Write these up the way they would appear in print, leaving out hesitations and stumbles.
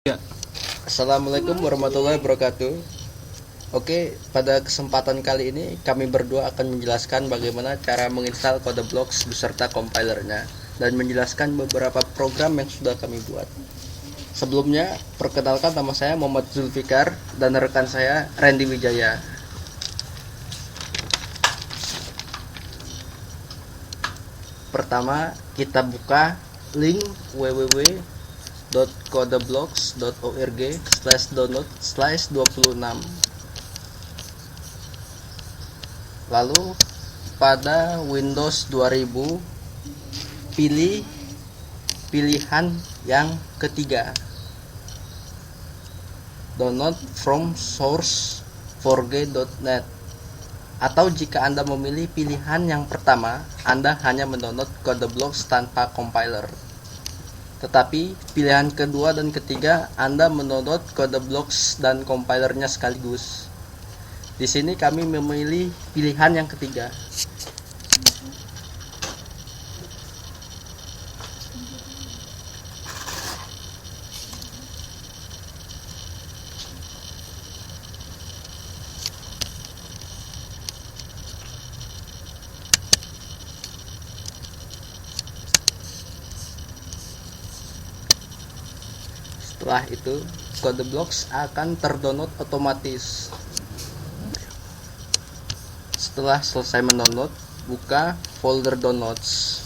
Ya, Assalamualaikum warahmatullahi wabarakatuh. Oke, pada kesempatan kali ini kami berdua akan menjelaskan bagaimana cara menginstal CodeBlocks beserta compilernya dan menjelaskan beberapa program yang sudah kami buat. Sebelumnya, perkenalkan nama saya Muhammad Zulfikar dan rekan saya Randy Wijaya. Pertama, kita buka link www.codeblocks.org/download/26. Lalu pada Windows 2000 pilih pilihan yang ketiga, download from source forge.net. Atau jika Anda memilih pilihan yang pertama, Anda hanya mendownload CodeBlocks tanpa compiler. Tetapi pilihan kedua dan ketiga Anda mendownload CodeBlocks dan compilernya sekaligus. Di sini kami memilih pilihan yang ketiga. Setelah itu, CodeBlocks akan terdownload otomatis. Setelah selesai mendownload, buka folder downloads.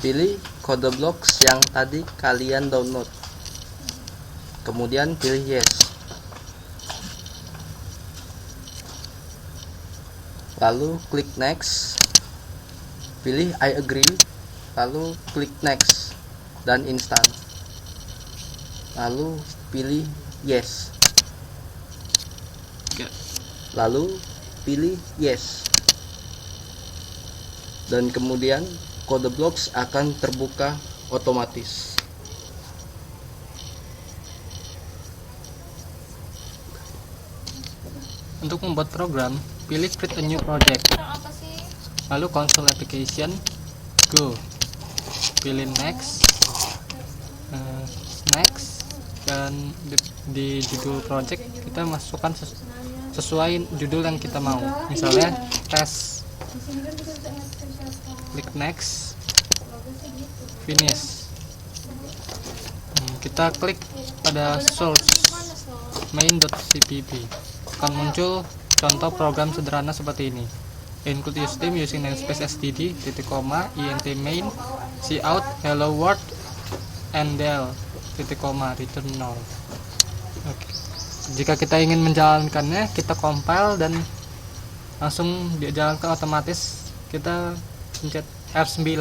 Pilih CodeBlocks yang tadi kalian download. Kemudian pilih yes. Lalu klik next. Pilih I agree, lalu klik next dan install. Lalu pilih yes. ya. Lalu pilih yes. Dan kemudian CodeBlocks akan terbuka otomatis. Untuk membuat program, pilih create a new project. Lalu console application, go. Pilih next, dan di judul project kita masukkan sesuai judul yang kita mau. Misalnya test. Klik next, finish. Kita klik pada source main.cpp. Akan muncul contoh program sederhana seperti ini. Include system using namespace std, titik koma, int main, cout, hello world, and del, titik koma, return null. Oke. Jika kita ingin menjalankannya, kita compile dan langsung dijalankan otomatis. Kita pencet F9.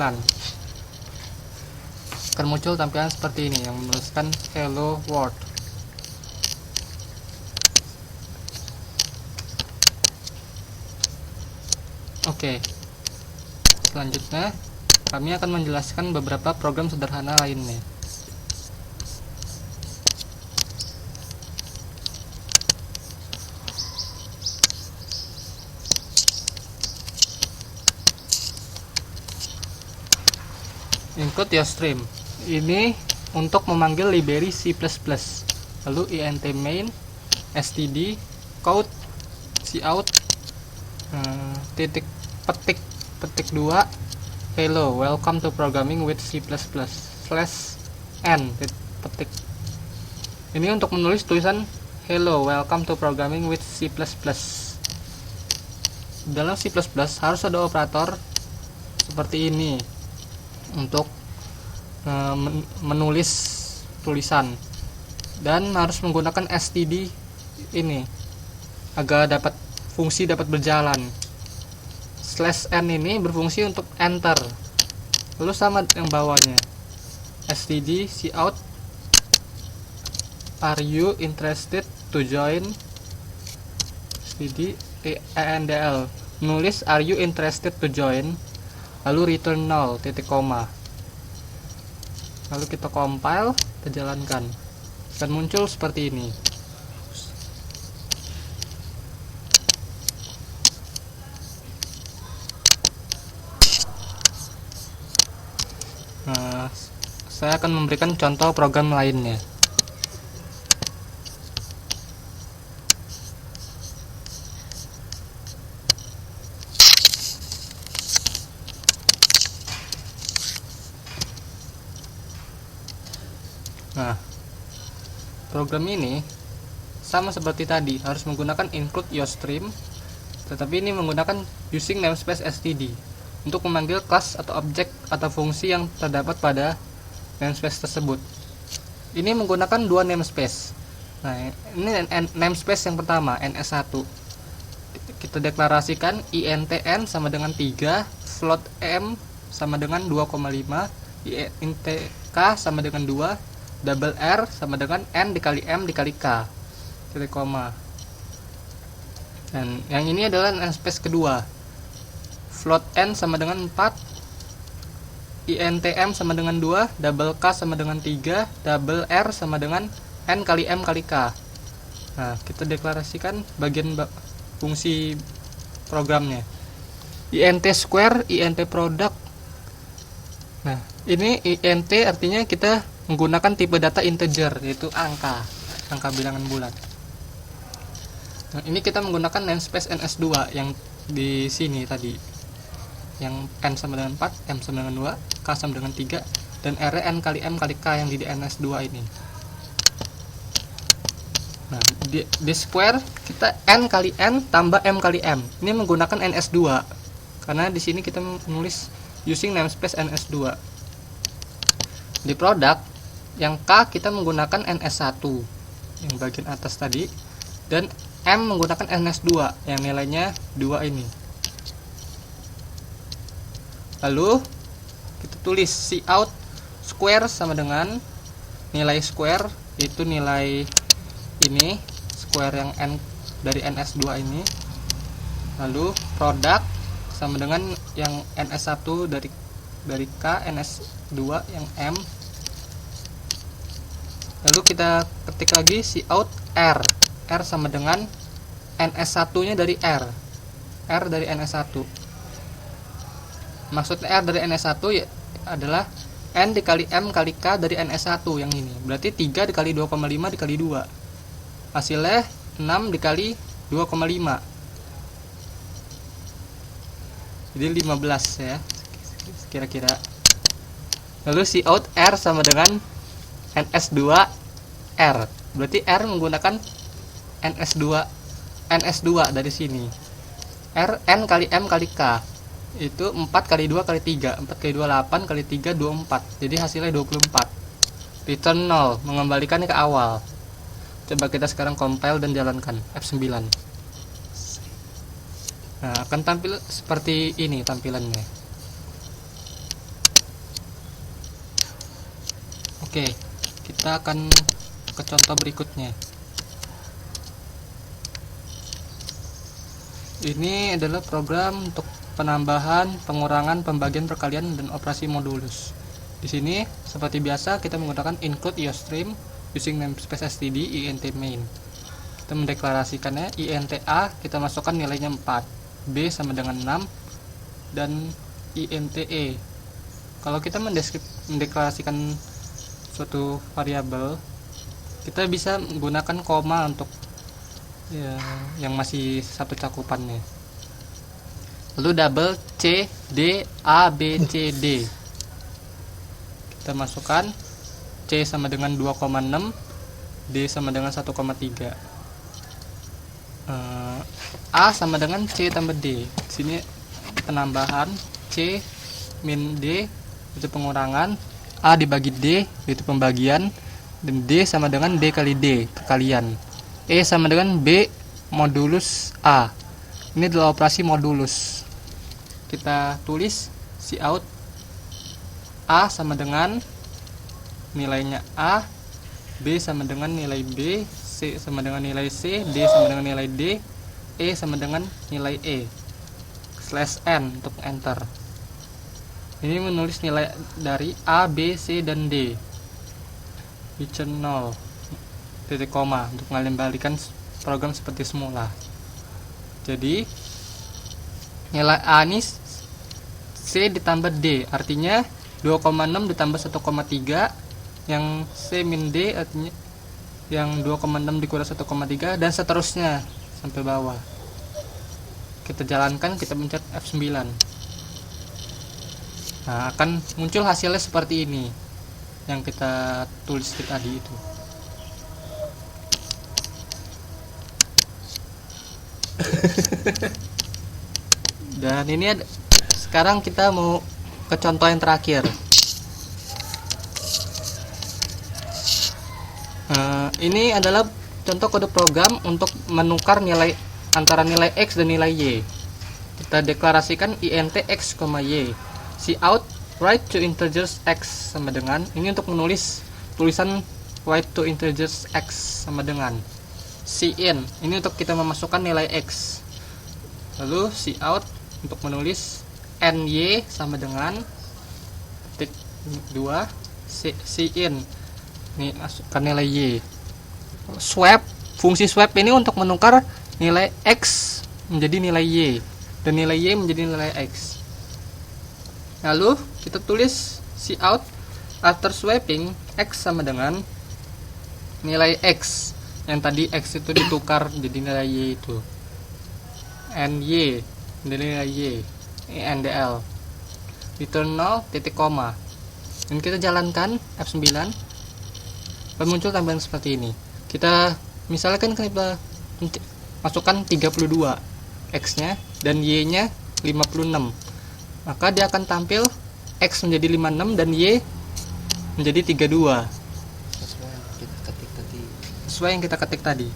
Akan muncul tampilan seperti ini yang menuliskan hello world. Oke, selanjutnya kami akan menjelaskan beberapa program sederhana lainnya. Include your stream. Ini untuk memanggil library C++. Lalu int main, std, cout, cout, petik 2, hello, welcome to programming with C++, /n, petik. Ini untuk menulis tulisan hello, welcome to programming with C++. Dalam C++ harus ada operator seperti ini untuk menulis tulisan, dan harus menggunakan std ini agar dapat fungsi dapat berjalan. /n ini berfungsi untuk enter. Lalu sama yang bawahnya, std cout, are you interested to join, std endl, menulis are you interested to join, lalu return null, titik koma. Lalu kita compile, kita jalankan, dan muncul seperti ini. Saya akan memberikan contoh program lainnya. Nah, program ini sama seperti tadi, harus menggunakan include yourstream, tetapi ini menggunakan using namespace std untuk memanggil kelas atau objek atau fungsi yang terdapat pada namespace tersebut. Ini menggunakan dua namespace. Nah, ini namespace yang pertama, ns1. Kita deklarasikan intn sama dengan 3, float m sama dengan 2,5, int k sama dengan 2, double r sama dengan n dikali m dikali k, titik koma. Dan yang ini adalah namespace kedua, float n sama dengan 4, intm sama dengan 2, double k sama dengan 3, double r sama dengan n kali m kali k. Nah, kita deklarasikan bagian fungsi programnya, int square, int product. Nah, ini int artinya kita menggunakan tipe data integer, yaitu angka bilangan bulat. Nah, ini kita menggunakan namespace ns2 yang di sini tadi, yang n sama dengan 4, m sama dengan 2, k sama dengan 3, dan r n kali m kali k yang di ns2 ini. Nah, di square kita n kali n tambah m kali m. Ini menggunakan ns2 karena di sini kita menulis using namespace ns2. Di product yang k kita menggunakan ns1 yang bagian atas tadi, dan m menggunakan ns2 yang nilainya 2 ini. Lalu kita tulis cout square sama dengan nilai square, yaitu nilai ini square yang n dari ns2 ini. Lalu product sama dengan yang ns1 dari k, ns2 yang m. Lalu kita ketik lagi cout r sama dengan ns1 nya dari r dari ns1. Maksud r dari ns1 ya adalah n dikali m kali k dari ns1 yang ini. Berarti 3 dikali 2,5 dikali 2, hasilnya 6 dikali 2,5, jadi 15 ya kira-kira. Lalu cout r sama dengan ns2 r, berarti r menggunakan ns2 dari sini. R n kali m kali k itu 4 kali 2 kali 3, 4 kali 2 8 kali 3 24, jadi hasilnya 24. Return 0, mengembalikannya ke awal. Coba kita sekarang compile dan jalankan F9. Nah, akan tampil seperti ini tampilannya. Oke, kita akan ke contoh berikutnya. Ini adalah program untuk penambahan, pengurangan, pembagian, perkalian, dan operasi modulus. Di sini seperti biasa kita menggunakan include yourstream using namespace std int main. Kita mendeklarasikannya int a, kita masukkan nilainya 4, b sama dengan 6, dan int e. Kalau kita mendeklarasikan suatu variabel, kita bisa menggunakan koma untuk ya, yang masih satu cakupannya. Lalu double c d a b c d, kita masukkan c sama dengan 2,6, d sama dengan 1,3, a sama dengan c tambah d. Di sini penambahan, c min d itu pengurangan, a dibagi d itu pembagian, dan d sama dengan d kali d kekalian, e sama dengan b modulus a. Ini adalah operasi modulus. Kita tulis cout a sama dengan nilainya a, b sama dengan nilai b, c sama dengan nilai c, d sama dengan nilai d, e sama dengan nilai e, /n untuk enter. Ini menulis nilai dari a, b, c, dan d. Return 0, titik koma, untuk mengembalikan program seperti semula. Jadi nilai a ini c ditambah d, artinya 2,6 ditambah 1,3, yang C min D artinya yang 2,6 dikurang 1,3, dan seterusnya sampai bawah. Kita jalankan, kita pencet F9. Nah, akan muncul hasilnya seperti ini yang kita tulis tadi itu. Dan ini sekarang kita mau ke contoh yang terakhir. Ini adalah contoh kode program untuk menukar nilai antara nilai X dan nilai Y. Kita deklarasikan int x, y. Cout write to integers x sama dengan, ini untuk menulis tulisan write to integers x sama dengan cin, ini untuk kita memasukkan nilai x. Lalu cout untuk menulis ny sama dengan titik 2 cin, ini masukkan nilai y. Swap, fungsi swap ini untuk menukar nilai x menjadi nilai y dan nilai y menjadi nilai x. Lalu kita tulis cout after swapping x sama dengan nilai x, yang tadi x itu ditukar jadi nilai y itu, ny nilai y, ndl, return 0 titik koma. Dan kita jalankan F9, dan muncul tampilan seperti ini. Kita misalkan kita masukkan 32 x nya dan y nya 56, maka dia akan tampil x menjadi 56 dan y menjadi 32 sesuai yang kita ketik tadi.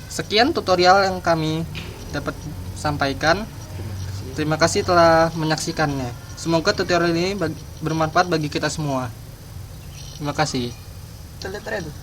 Sekian tutorial yang kami dapat sampaikan. Terima kasih telah menyaksikannya. Semoga tutorial ini bermanfaat bagi kita semua. Terima kasih. Kita lihat aja tuh.